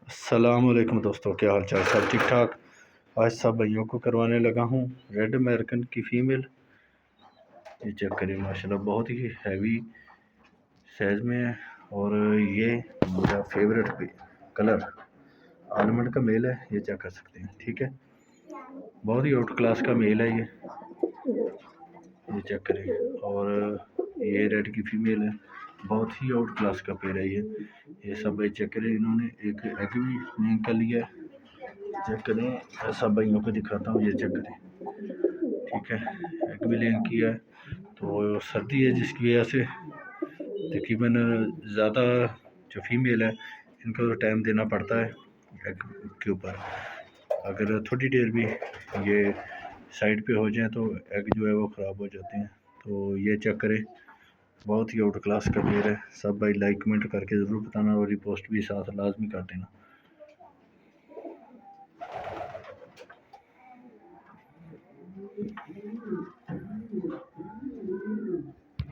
अस्सलामुअलैकुम दोस्तों, क्या हाल चाल? सब ठीक ठाक। आज सब भाइयों को करवाने लगा हूँ रेड अमेरिकन की फ़ीमेल। ये चेक करिए, माशाल्लाह बहुत ही हैवी साइज़ में है। और ये मेरा फेवरेट कलर आलमंड का मेल है, ये चेक कर सकते हैं। ठीक है, बहुत ही आउट क्लास का मेल है ये चेक करिए। और ये रेड की फ़ीमेल है, बहुत ही आउट क्लास का पेड़ है ये सब भाई चेक करें। इन्होंने एक एग भी नहीं कर लिया है, चेक करें। सब भाइयों को दिखाता हूँ, ये चेक करें। ठीक है, एग भी लेन किया है। तो सर्दी है जिसकी वजह से तकरीबन ज़्यादा जो फीमेल है इनको तो टाइम देना पड़ता है एग के ऊपर। अगर थोड़ी देर भी ये साइड पे हो जाए तो एग जो है वो ख़राब हो जाते हैं। तो ये चेक करें, बहुत ही आउट क्लास का पेड़ है। सब भाई लाइक कमेंट करके ज़रूर बताना और रिपोस्ट भी साथ लाजमी कर देना।